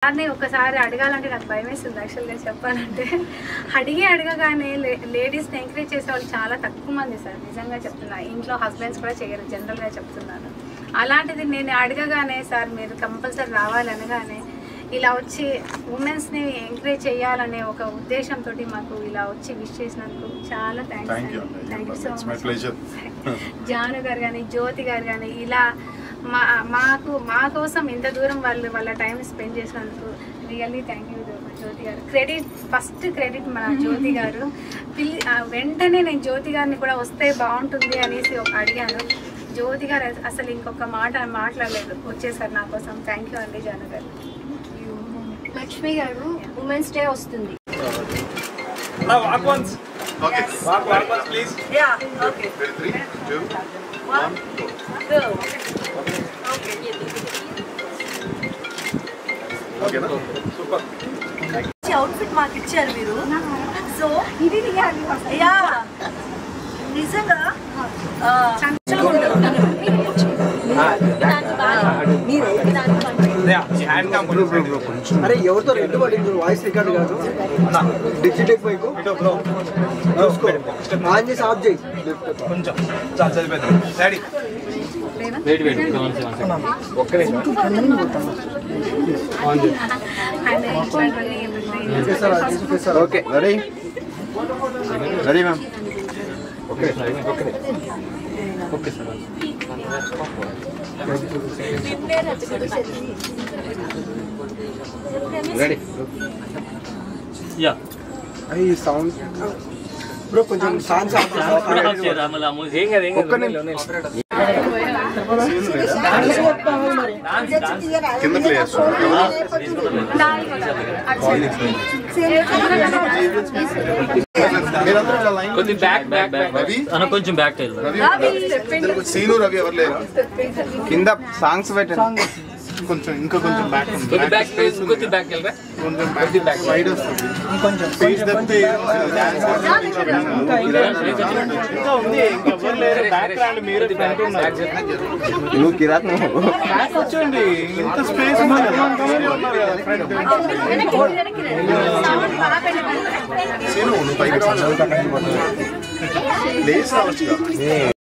సార్ని ఒకసారి అడగాలంటే నాకు భయం వేస్తుంది యాక్చువల్గా చెప్పాలంటే. అడగగానే లేడీస్ని ఎంకరేజ్ చేసే వాళ్ళు చాలా తక్కువ మంది సార్, నిజంగా చెప్తున్నా. ఇంట్లో హస్బెండ్స్ కూడా చేయరు, జనరల్గా చెప్తున్నాను. అలాంటిది నేను అడగగానే సార్ మీరు కంపల్సరీ రావాలనగానే ఇలా వచ్చి ఉమెన్స్ని ఎంకరేజ్ చేయాలనే ఒక ఉద్దేశంతో మాకు ఇలా వచ్చి విష్ చేసినందుకు చాలా థ్యాంక్ యూ సో మచ్. జాను గారు కానీ జ్యోతి గారు కానీ ఇలా మా కోసం ఇంత దూరం వాళ్ళ టైం స్పెండ్ చేసినందుకు రియల్లీ థ్యాంక్ యూ జ్యోతి గారు. ఫస్ట్ క్రెడిట్ మన జ్యోతి గారు. వెంటనే నేను జ్యోతి గారిని కూడా వస్తే బాగుంటుంది అనేసి అడిగాను. జ్యోతి గారు అసలు ఇంకొక మాట మాట్లాడలేదు, వచ్చేసారు నా కోసం. థ్యాంక్ యూ అండి జాను గారు. లక్ష్మి గారు, ఉమెన్స్ డే వస్తుంది. అవుట్ఫిట్ మాకు ఇచ్చారు మీరు, సో ఇది నిజంగా అరే ఎవరితో రెడ్ పడింది, వాయిస్ రికార్డు కాదు, డిజిటెక్ బైక్ ఆన్ చేసి ఆఫ్ చేయి కొంచెం. Okay ready ready ma'am. Okay okay sir. Ready yeah. ఈ సౌండ్ బ్రో కొంచెం సాంగ్స్ కింద ప్లేయర్స్ కొంచెం బ్యాక్ సీను రవి ఎవరు లేరు కింద సాంగ్స్ పెట్టండి. కొంచెం ఇంకా కొంచెం బ్యాక్ కొంచెం బ్యాక్ వైడ్ వస్తుంది. స్పేస్ తప్పితే నువ్వు కిరాత్ బ్యాక్ వచ్చండి. ఇంత స్పేస్ సీను నువ్వు పైకి ప్లేస్ రావచ్చు.